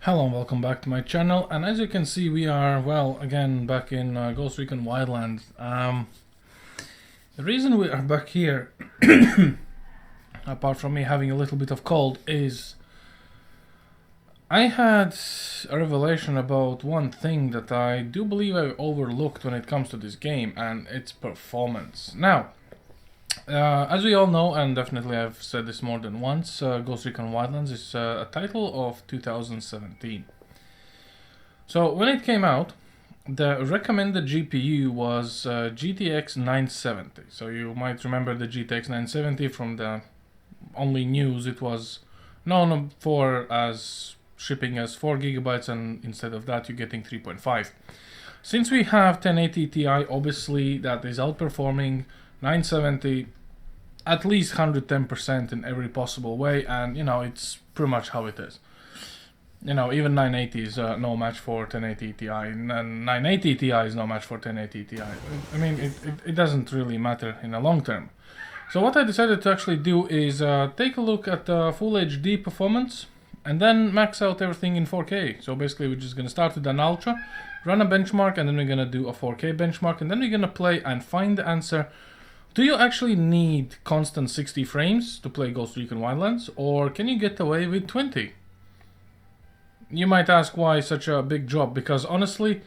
Hello and welcome back to my channel, and as you can see we are, well, again back in Recon Wildlands. The reason we are back here, apart from me having a little bit of cold, is I had a revelation about one thing that I do believe I overlooked when it comes to this game, and it's performance. Now, as we all know, and definitely I've said this more than once, Recon Wildlands is a title of 2017. So when it came out, the recommended GPU was GTX 970. So you might remember the GTX 970 from the only news. It was known for as shipping as 4 gigabytes, and instead of that you're getting 3.5. Since we have 1080 Ti, obviously that is outperforming 970 at least 110% in every possible way, and you know, it's pretty much how it is. You know, even 980 is no match for 1080 Ti, and 980 Ti is no match for 1080 Ti. I mean, it doesn't really matter in the long term. So what I decided to actually do is take a look at full HD performance and then max out everything in 4K. So basically we're just going to start with an Ultra, run a benchmark, and then we're going to do a 4K benchmark, and then we're going to play and find the answer. Do you actually need constant 60 frames to play Ghost Recon Wildlands, or can you get away with 20? You might ask why such a big drop, because honestly,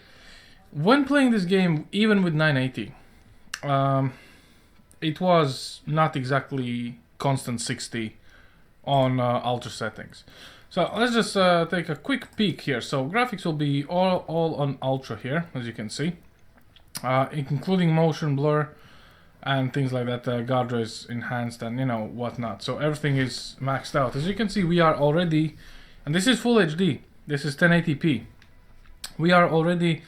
when playing this game, even with 980, it was not exactly constant 60 on Ultra settings. So let's just take a quick peek here. So graphics will be all on Ultra here, as you can see, including motion blur and things like that, guardrails enhanced and you know whatnot. So everything is maxed out. As you can see, we are already, and this is full HD, this is 1080p. We are already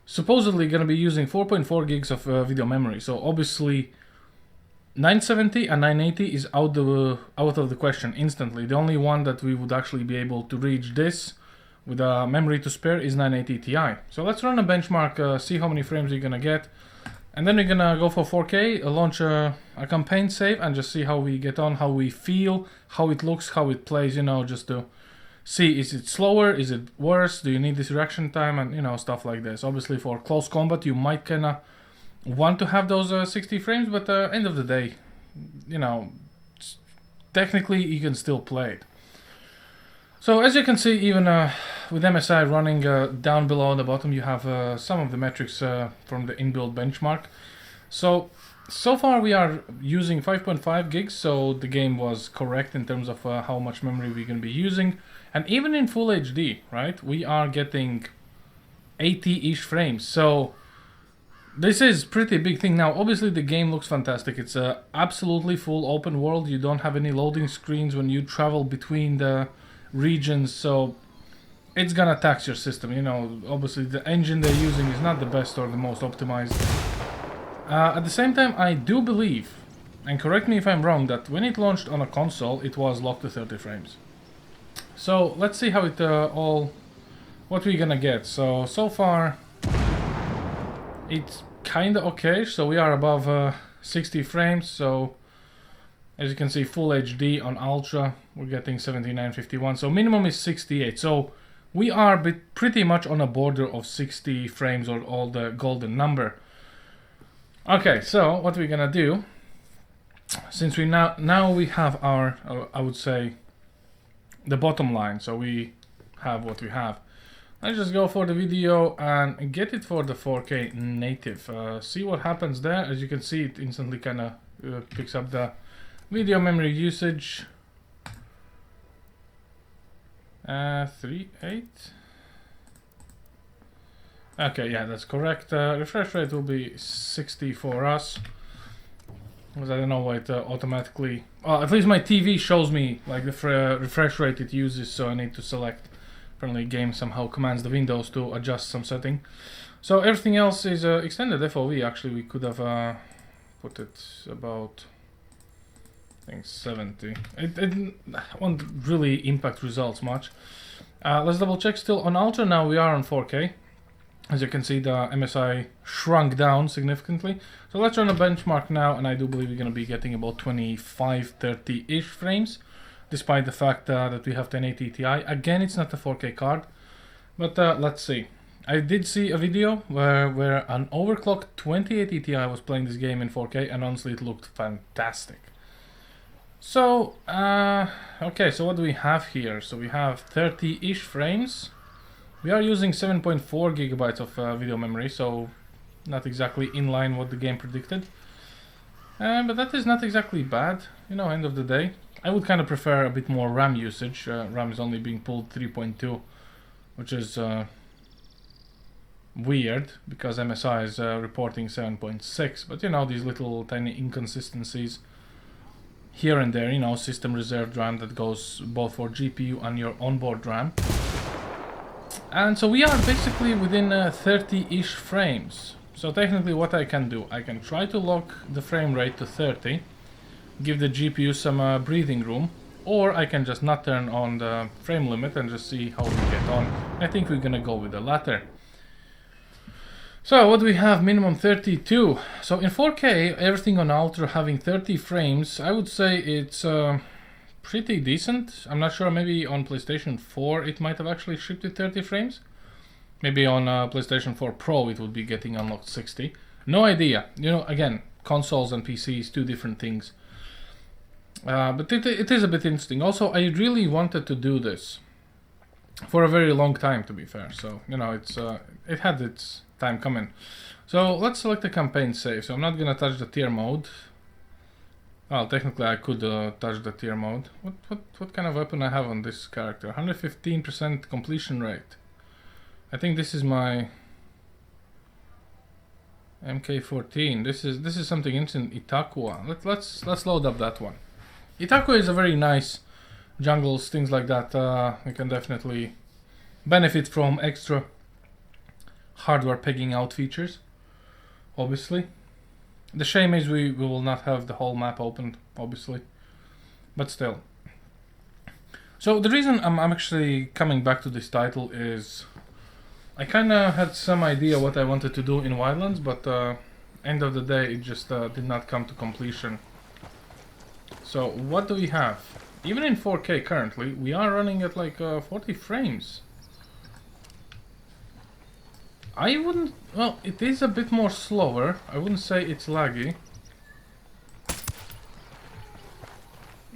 supposedly going to be using 4.4 gigs of video memory. So obviously 970 and 980 is out of the question instantly. The only one that we would actually be able to reach this with a memory to spare is 980 Ti. So let's run a benchmark, see how many frames you're going to get. And then we're gonna go for 4K, launch a campaign save, and just see how we get on, how we feel, how it looks, how it plays, you know, just to see, is it slower, is it worse, do you need this reaction time, and you know, stuff like this. Obviously for close combat you might kinda want to have those 60 frames, but end of the day, you know, technically you can still play it. So as you can see, even with MSI running down below on the bottom, you have some of the metrics from the inbuilt benchmark. So far we are using 5.5 gigs, so the game was correct in terms of how much memory we're going to be using. And even in full HD, right, we are getting 80-ish frames. So this is pretty big thing. Now obviously the game looks fantastic. It's a absolutely full open world. You don't have any loading screens when you travel between the regions, so it's gonna tax your system. You know, obviously the engine they're using is not the best or the most optimized. At the same time, I do believe, and correct me if I'm wrong, that when it launched on a console it was locked to 30 frames. So let's see how it what we're gonna get. So far it's kinda okay. So we are above 60 frames. So as you can see, full HD on Ultra, we're getting 7951. So minimum is 68. So we are pretty much on a border of 60 frames, or all the golden number. Okay, so what we're gonna do, since we now we have our, I would say, the bottom line. So we have what we have. Let's just go for the video and get it for the 4K native. See what happens there. As you can see, it instantly kind of picks up the video memory usage. 3.8. Okay, yeah, that's correct. Refresh rate will be 60 for us, because I don't know why it automatically. At least my TV shows me like the refresh rate it uses, so I need to select. Apparently, game somehow commands the Windows to adjust some setting. So everything else is extended FOV. Actually, we could have put it about, I think, 70. It won't really impact results much. Let's double check. Still on Ultra. Now we are on 4K. As you can see, the MSI shrunk down significantly. So let's run a benchmark now, and I do believe we're going to be getting about 25-30-ish frames. despite the fact that we have 1080 Ti. Again, it's not a 4K card, but let's see. I did see a video where an overclocked 2080 Ti was playing this game in 4K, and honestly it looked fantastic. So, okay, so what do we have here? So we have 30-ish frames. We are using 7.4 gigabytes of video memory, so not exactly in line what the game predicted. But that is not exactly bad, you know, end of the day. I would kind of prefer a bit more RAM usage. RAM is only being pulled 3.2, which is weird because MSI is reporting 7.6. But you know, these little tiny inconsistencies here and there, you know, system reserved RAM that goes both for GPU and your onboard RAM. And so we are basically within 30-ish frames. So technically what I can do, I can try to lock the frame rate to 30, give the GPU some breathing room, or I can just not turn on the frame limit and just see how we get on. I think we're gonna go with the latter. So what do we have? Minimum 32. So in 4K, everything on Ultra having 30 frames, I would say it's pretty decent. I'm not sure, maybe on PlayStation 4 it might have actually shipped with 30 frames. Maybe on PlayStation 4 Pro it would be getting unlocked 60. No idea. You know, again, consoles and PCs, two different things. But it is a bit interesting. Also, I really wanted to do this for a very long time, to be fair. So, you know, it had its time coming. So let's select the campaign save. So I'm not gonna touch the tier mode. Well, technically I could touch the tier mode. What kind of weapon I have on this character? 115% completion rate. I think this is my MK14. This is something interesting. Itakua. Let's load up that one. Itakua is a very nice jungles, things like that. We can definitely benefit from extra hardware pegging out features, obviously. The shame is we will not have the whole map opened, obviously, but still. So the reason I'm actually coming back to this title is I kind of had some idea what I wanted to do in Wildlands, but end of the day it just did not come to completion. So what do we have? Even in 4K currently, we are running at like 40 frames. I wouldn't... Well, it is a bit more slower. I wouldn't say it's laggy.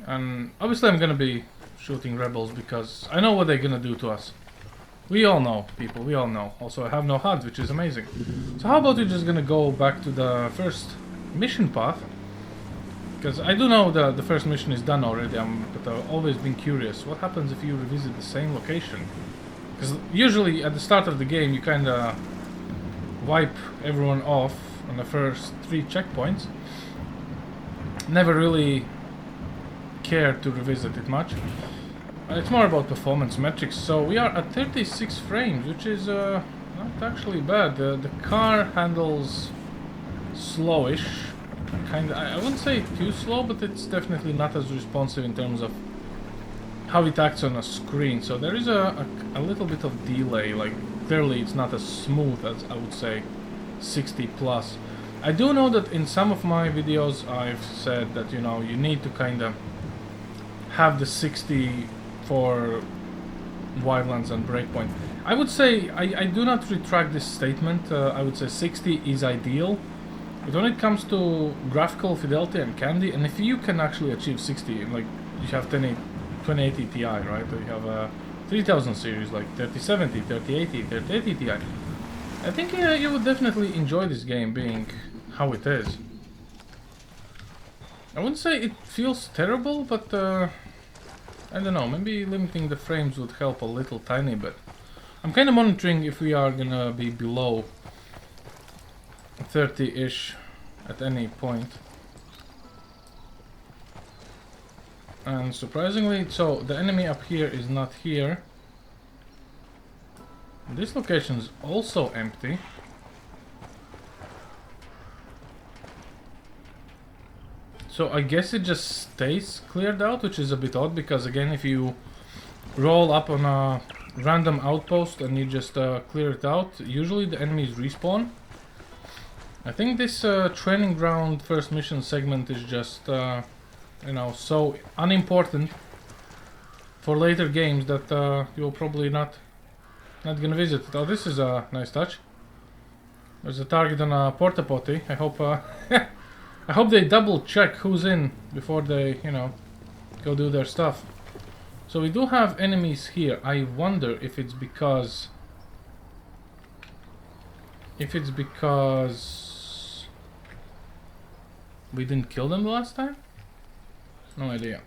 And obviously I'm gonna be shooting rebels because I know what they're gonna do to us. We all know, people, we all know. Also, I have no HUD, which is amazing. So how about we just gonna go back to the first mission path? Because I do know the first mission is done already, but I've always been curious. What happens if you revisit the same location? Because usually at the start of the game you kind of wipe everyone off on the first 3 checkpoints. Never really cared to revisit it much. It's more about performance metrics. So we are at 36 frames, which is not actually bad. The car handles slowish. Kinda, I wouldn't say too slow, but it's definitely not as responsive in terms of how it acts on a screen. So there is a little bit of delay. Like clearly it's not as smooth as I would say 60 plus. I do know that in some of my videos I've said that, you know, you need to kind of have the 60 for Wildlands and Breakpoint. I would say I do not retract this statement. I would say 60 is ideal. But when it comes to graphical fidelity and candy, and if you can actually achieve 60, like you have 2080 Ti, right? Or you have a 3000 series like 3070, 3080, 3080 Ti. I think you would definitely enjoy this game being how it is. I wouldn't say it feels terrible, but I don't know, maybe limiting the frames would help a little tiny bit. I'm kind of monitoring if we are gonna be below 30-ish at any point. And surprisingly, so the enemy up here is not here. This location is also empty. So I guess it just stays cleared out, which is a bit odd because again, if you roll up on a random outpost and you just clear it out, usually the enemies respawn. I think this training ground first mission segment is just, you know, so unimportant for later games that you'll probably not gonna visit. Oh, this is a nice touch. There's a target on a porta potty. I hope I hope they double check who's in before they, you know, go do their stuff. So we do have enemies here. I wonder if it's because we didn't kill them the last time? No idea.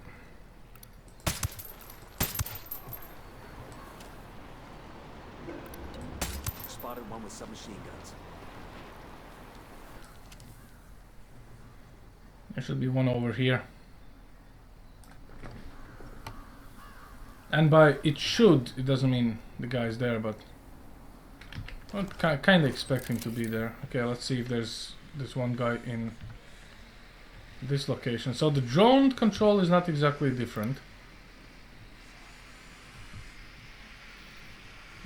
Spotted one with submachine guns. There should be one over here. And by it should, it doesn't mean the guy's there, but I'm kind of expecting to be there. Okay, let's see if there's this one guy in this location. So the drone control is not exactly different.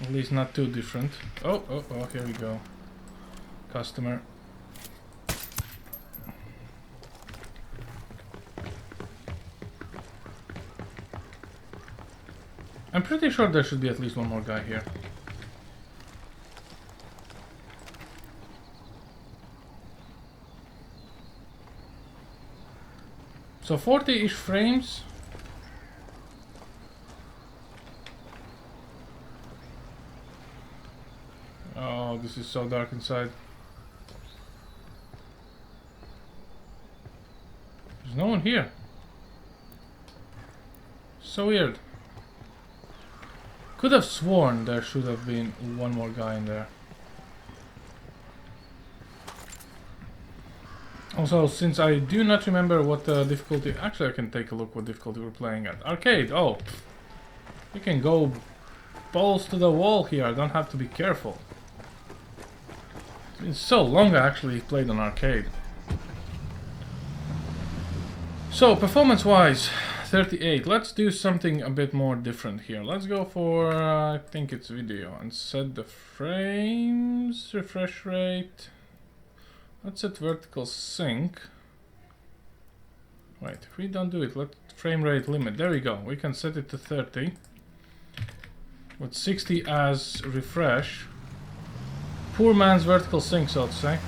At least not too different. Oh, here we go. Customer. I'm pretty sure there should be at least one more guy here. So 40-ish frames. Oh, this is so dark inside. There's no one here. So weird. Could have sworn there should have been one more guy in there. Also, since I do not remember what difficulty... Actually, I can take a look what difficulty we're playing at. Arcade! Oh! You can go balls to the wall here, I don't have to be careful. It's been so long I actually played on arcade. So, performance-wise, 38. Let's do something a bit more different here. Let's go for, I think it's video, and set the frames, refresh rate. Let's set vertical sync. Wait, if we don't do it, let frame rate limit. There we go. We can set it to 30. With 60 as refresh. Poor man's vertical sync, so to say.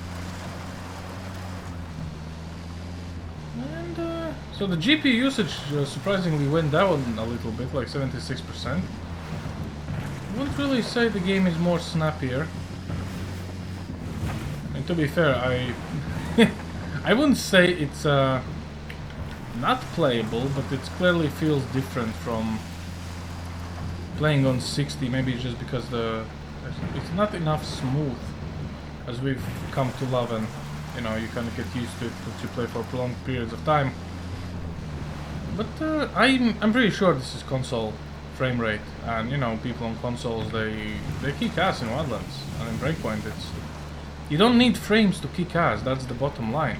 And so the GPU usage surprisingly went down a little bit, like 76%. I wouldn't really say the game is more snappier. And to be fair, I wouldn't say it's not playable, but it clearly feels different from playing on 60. Maybe it's just because it's not enough smooth, as we've come to love, and you know, you kind of get used to it once you play for prolonged periods of time. But I'm pretty sure this is console frame rate, and you know, people on consoles they kick ass in Wildlands, and in Breakpoint it's. You don't need frames to kick ass, that's the bottom line.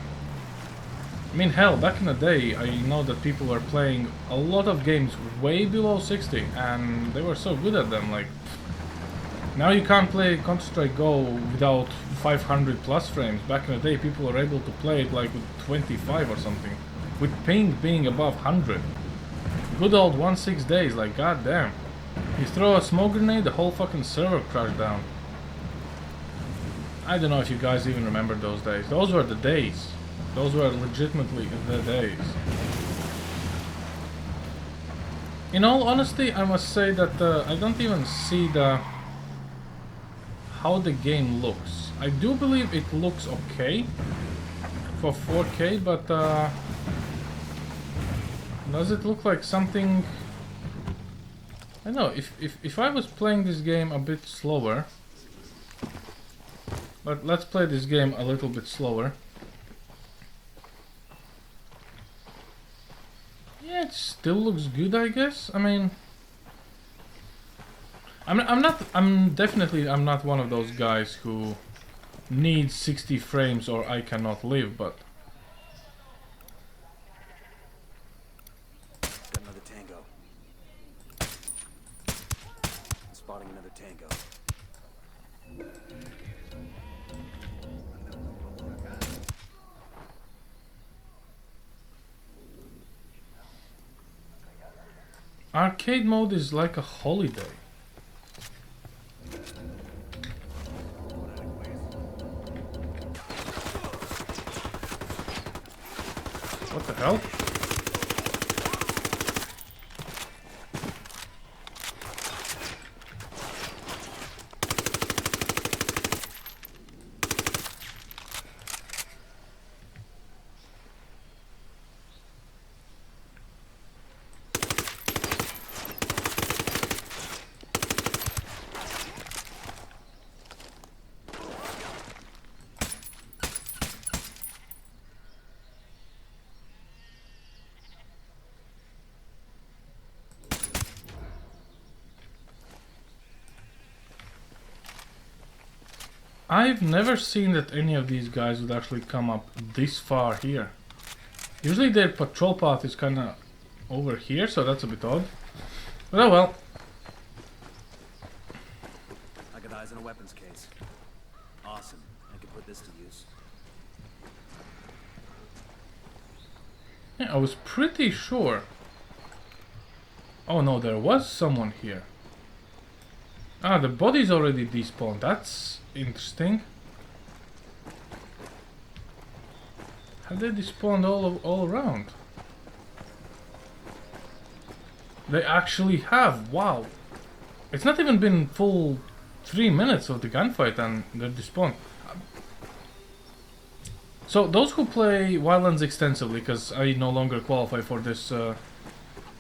I mean, hell, back in the day, I know that people were playing a lot of games way below 60, and they were so good at them, like... Now you can't play Counter-Strike Go without 500 plus frames. Back in the day, people were able to play it like with 25 or something. With ping being above 100. Good old 1.6 days, like goddamn. You throw a smoke grenade, the whole fucking server crashed down. I don't know if you guys even remember those days. Those were the days. Those were legitimately the days. In all honesty, I must say that I don't even see how the game looks. I do believe it looks okay for 4K, but does it look like something? I don't know. If I was playing this game a bit slower. But let's play this game a little bit slower. Yeah, it still looks good, I guess. I mean, I'm definitely not one of those guys who needs 60 frames or I cannot live, but Got another tango. Spotting another tango. Arcade mode is like a holiday. What the hell? I've never seen that any of these guys would actually come up this far here. Usually their patrol path is kind of over here, so that's a bit odd. But oh well. I got eyes on a weapons case. Awesome. I can put this to use. Yeah, I was pretty sure. Oh no, there was someone here. Ah, the body's already despawned. That's interesting. Have they despawned all around? They actually have. Wow. It's not even been full 3 minutes of the gunfight and they're despawned. So those who play Wildlands extensively, because I no longer qualify for this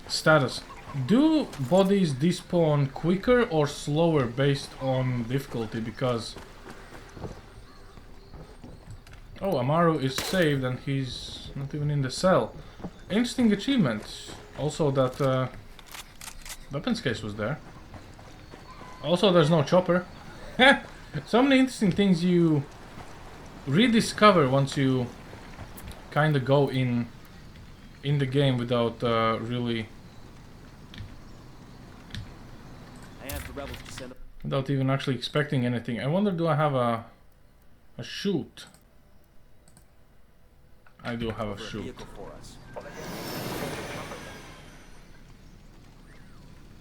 status, do bodies despawn quicker or slower based on difficulty? Because oh, Amaru is saved and he's not even in the cell. Interesting achievement. Also that weapons case was there. Also there's no chopper. So many interesting things you rediscover once you kinda go in the game without really without even actually expecting anything. I wonder, do I have a shoot? I do have a shoot.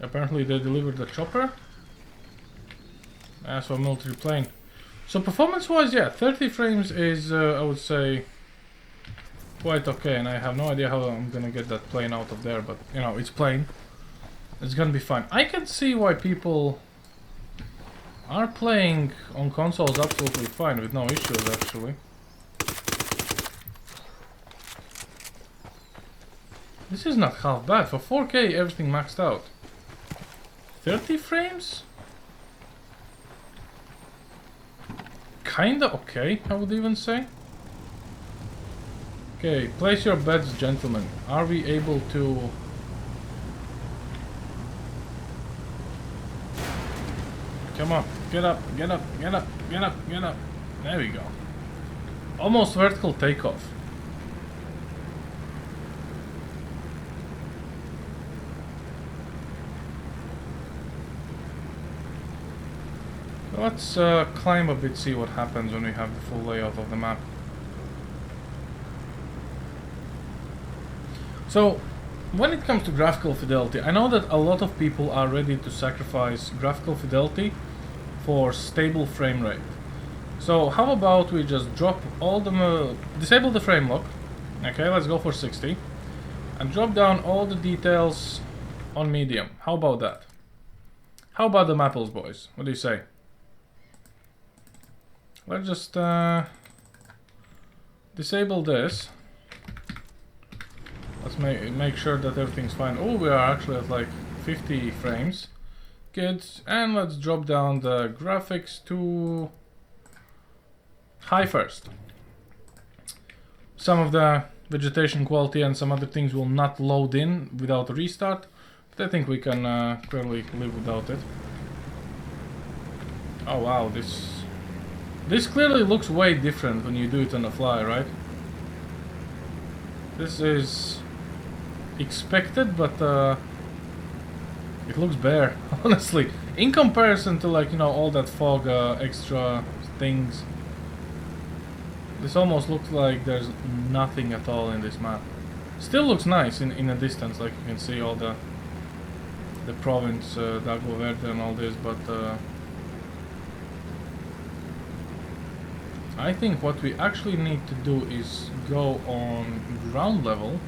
Apparently they delivered the chopper. So military plane. So performance wise, yeah, 30 frames is I would say quite okay, and I have no idea how I'm gonna get that plane out of there, but you know, it's plane. It's gonna be fine. I can see why people are playing on consoles absolutely fine with no issues actually. This is not half bad. For 4K everything maxed out. 30 frames? Kinda okay, I would even say. Okay, place your bets, gentlemen. Are we able to... Come on, get up, get up, get up, get up, get up. There we go. Almost vertical takeoff. Let's climb a bit, see what happens when we have the full layout of the map. So, when it comes to graphical fidelity, I know that a lot of people are ready to sacrifice graphical fidelity for stable frame rate. So how about we just drop all the... disable the frame lock. Okay, let's go for 60. And drop down all the details on medium. How about that? How about the apples, boys? What do you say? Let's just disable this. Let's make sure that everything's fine. Oh, we are actually at like 50 frames. Good. And let's drop down the graphics to high first. Some of the vegetation quality and some other things will not load in without a restart, but I think we can clearly live without it. Oh wow, this clearly looks way different when you do it on the fly, right? This is expected, but it looks bare, honestly. In comparison to, like, you know, all that fog extra things, this almost looks like there's nothing at all in this map. Still looks nice in a distance, like you can see all the the province, Dago Verde and all this, but I think what we actually need to do is go on ground level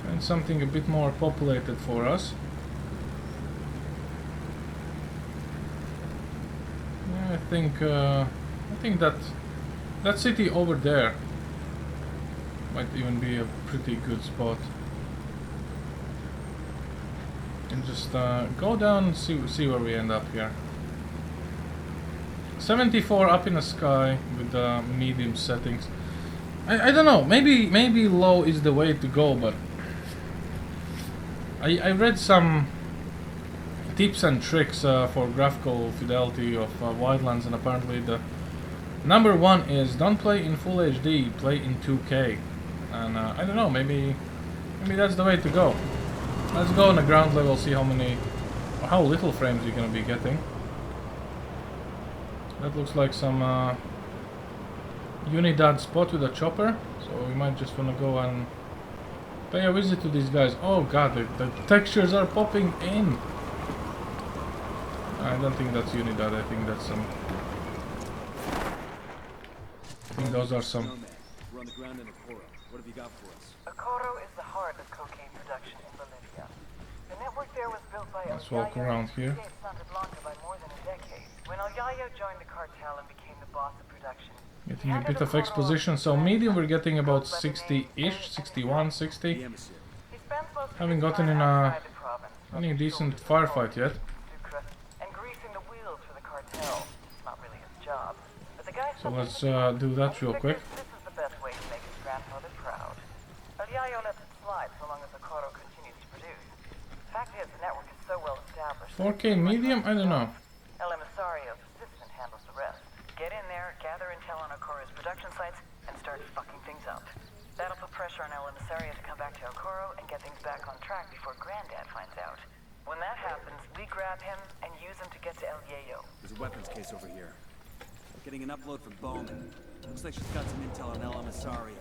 and something a bit more populated for us. Yeah, I think that city over there might even be a pretty good spot. And just go down and see where we end up here. 74 up in the sky with medium settings. I don't know, maybe low is the way to go, but I read some tips and tricks for graphical fidelity of Wildlands, and apparently the number one is don't play in full HD, play in 2K. And I don't know, maybe that's the way to go. Let's go on the ground level, see how many or how little frames you're gonna be getting. That looks like some Unidad spot with a chopper, so we might just wanna go and pay a visit to these guys. Oh god, the textures are popping in. I don't think that's Unidad, I think that's some... I think those are some... We're on the ground in Okoro. What have you got for us? Okoro is the heart of cocaine production in Bolivia. The network there was built by Let's walk around here. Santa Blanca by more than a decade. When El Yayo joined the cartel and became the boss of production, Getting a bit of exposition, so medium we're getting about 60-ish, 61, 60. The emissary. he spends most of Haven't his gotten time in outside the province, any decent firefight yet. Sucre, and greasing the wheels for the cartel. It's not really his job. But the guy So let's do that real quick. This is the best way to make his grandfather proud. El Yayo lets it slide so long as Okoro continues to produce. Fact is, the network is so well established. 4K medium? I don't know. El Emisario's assistant handles the rest. Get in there, gather intel on Okoro's production sites, and start fucking things up. That'll put pressure on El Emisario to come back to Okoro and get things back on track before Granddad finds out. When that happens, we grab him and use him to get to El Yayo. There's a weapons case over here. Getting an upload from Bowman. Looks like she's got some intel on El Emisario.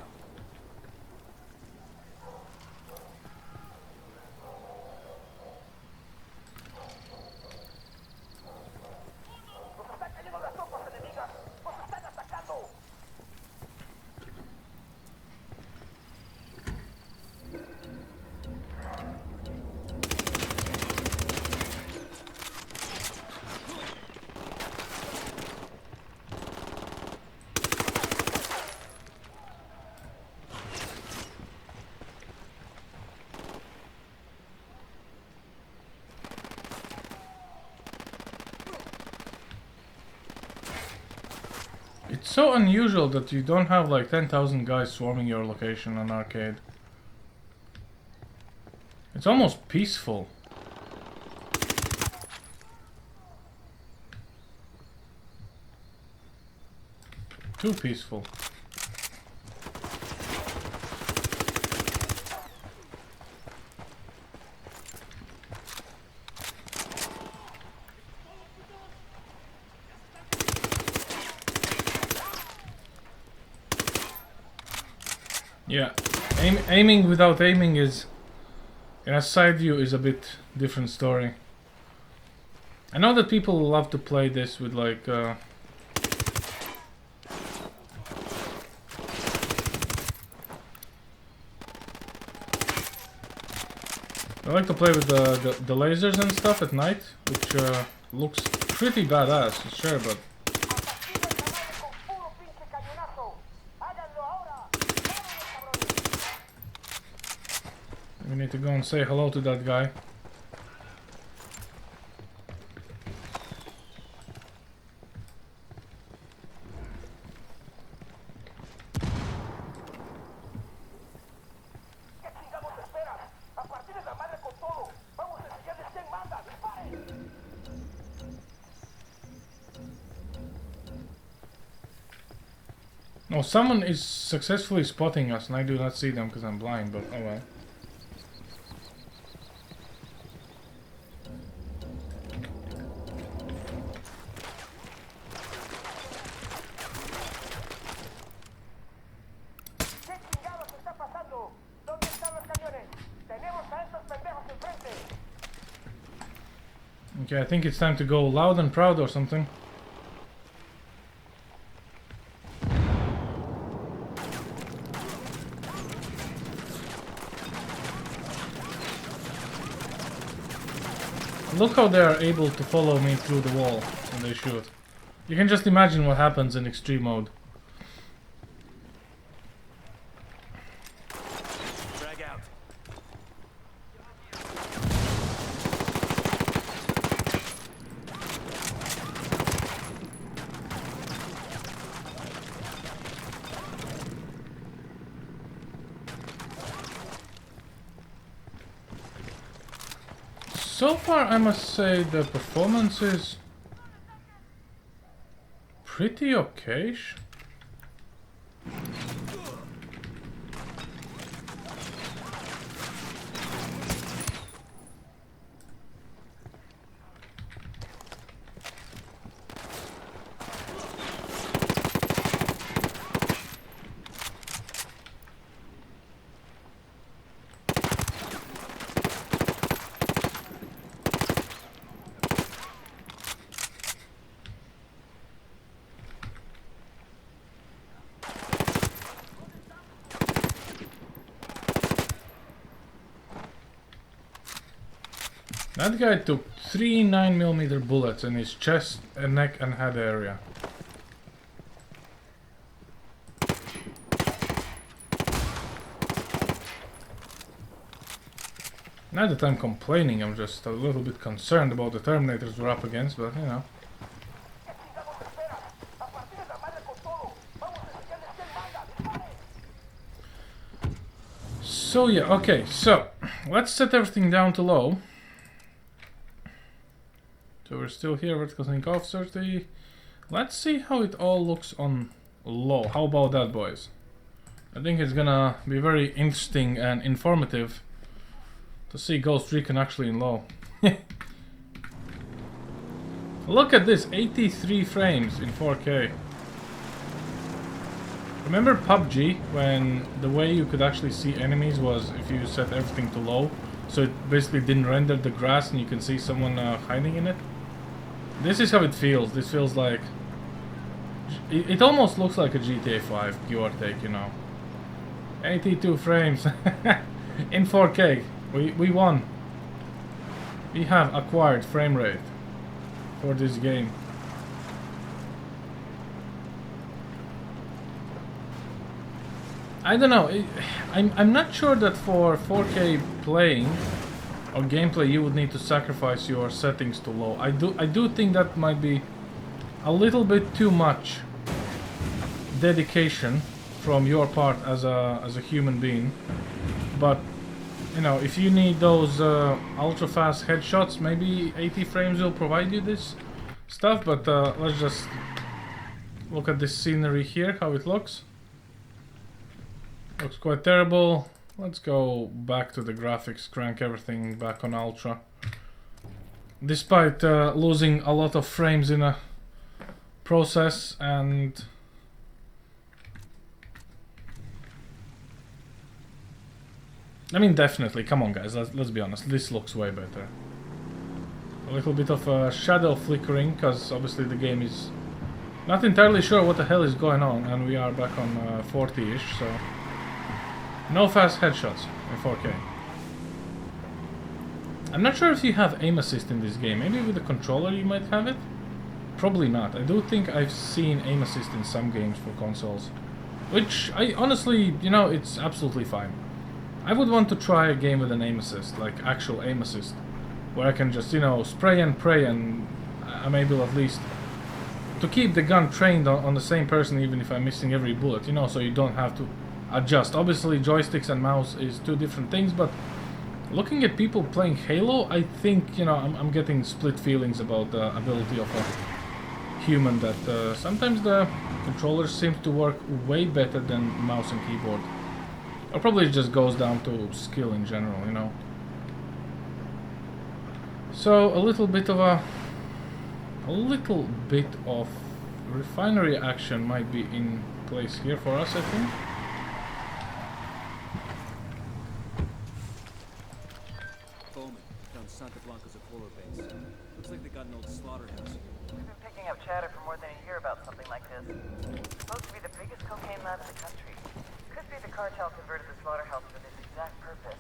It's so unusual that you don't have like 10,000 guys swarming your location on arcade. It's almost peaceful. Too peaceful. Yeah, aiming without aiming is, in a side view, is a bit different story. I know that people love to play this with like I like to play with the lasers and stuff at night, which looks pretty badass, sure, but we need to go and say hello to that guy. Oh, someone is successfully spotting us and I do not see them because I'm blind, but oh well. ¿Qué chingados está pasando? ¿Dónde están los cañones? ¡Tenemos a estos pendejos enfrente! Okay, I think it's time to go loud and proud or something. Look how they are able to follow me through the wall when they shoot. You can just imagine what happens in extreme mode. Drag out. So far, I must say the performance is pretty okay-ish. That guy took 3 9mm bullets in his chest, and neck and head area. Not that I'm complaining, I'm just a little bit concerned about the Terminators we're up against, but you know. So yeah, okay, so let's set everything down to low. So we're still here, vertical sync off 30. Let's see how it all looks on low. How about that, boys? I think it's gonna be very interesting and informative to see Ghost Recon actually in low. Look at this, 83 frames in 4K. Remember PUBG, when the way you could actually see enemies was if you set everything to low, so it basically didn't render the grass and you can see someone hiding in it? This is how it feels. This feels like... It almost looks like a GTA 5, give or take, you know. 82 frames in 4K. We won. We have acquired frame rate for this game. I don't know. I'm not sure that for 4K playing or gameplay you would need to sacrifice your settings to low. I do think that might be a little bit too much dedication from your part as a human being. But you know, if you need those ultra fast headshots, maybe 80 frames will provide you this stuff. But let's just look at this scenery here, how it looks. Looks quite terrible. Let's go back to the graphics, crank everything back on ultra. Despite losing a lot of frames in a process, and I mean, definitely, come on guys, let's be honest, this looks way better. A little bit of shadow flickering, because obviously the game is not entirely sure what the hell is going on, and we are back on 40-ish, so no fast headshots in 4K. I'm not sure if you have aim assist in this game. Maybe with the controller you might have it? Probably not. I do think I've seen aim assist in some games for consoles. Which, I honestly, you know, it's absolutely fine. I would want to try a game with an aim assist, like actual aim assist. Where I can just, you know, spray and pray, and I'm able at least to keep the gun trained on the same person even if I'm missing every bullet, you know, so you don't have to adjust. Obviously joysticks and mouse is two different things, but looking at people playing Halo, I think, you know, I'm getting split feelings about the ability of a human, that sometimes the controllers seem to work way better than mouse and keyboard. Or probably it just goes down to skill in general, you know. So a little bit of refinery action might be in place here for us, I think. Bowman, down Santa Blanca's Polo base. Looks like they got an old slaughterhouse here. We've been picking up chatter for more than a year about something like this. It's supposed to be the biggest cocaine lab in the country. Could be the cartel converted the slaughterhouse for this exact purpose.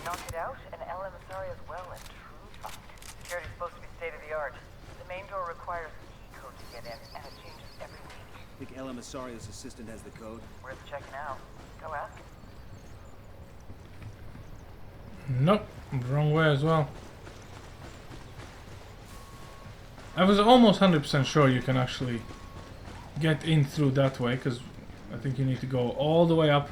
Knock it out, and El Emisario's well and truly fucked. Security's supposed to be state-of-the-art. The main door requires a key code to get in, and it changes every week. Think El Emisario's assistant has the code? Where's the check now? Go ask him. Nope, wrong way as well. I was almost 100% sure you can actually get in through that way, because I think you need to go all the way up,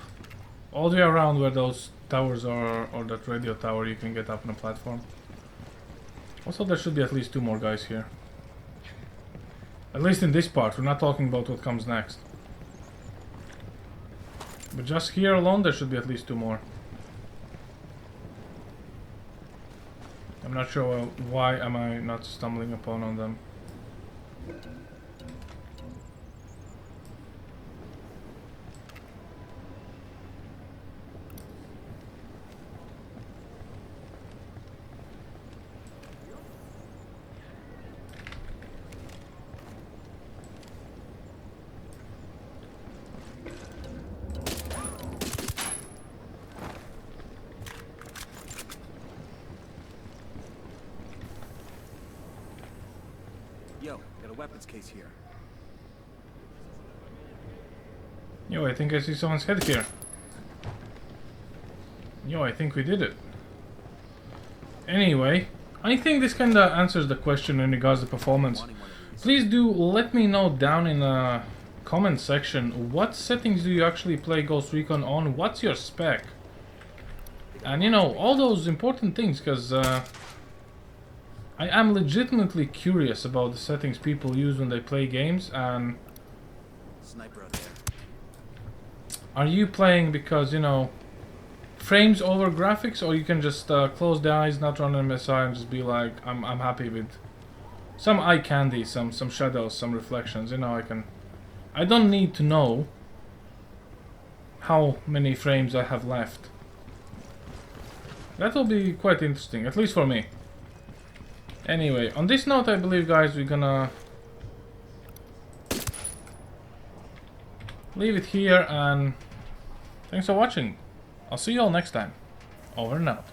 all the way around where those towers are, or that radio tower. You can get up on a platform. Also, there should be at least 2 more guys here. At least in this part, we're not talking about what comes next. But just here alone, there should be at least 2 more. I'm not sure why am I not stumbling upon on them. Yo, got a weapons case here. Yo, I think I see someone's head here. Yo, I think we did it. Anyway, I think this kinda answers the question in regards to performance. Please do let me know down in the comment section what settings do you actually play Ghost Recon on, what's your spec? And you know, all those important things, because I am legitimately curious about the settings people use when they play games. And Sniper out there. are you playing because, you know, frames over graphics, or you can just close the eyes, not run an MSI, and just be like, I'm happy with some eye candy, some shadows, some reflections. You know, I don't need to know how many frames I have left. That will be quite interesting, at least for me. Anyway, on this note, I believe, guys, we're gonna leave it here, and thanks for watching. I'll see you all next time. Over and out.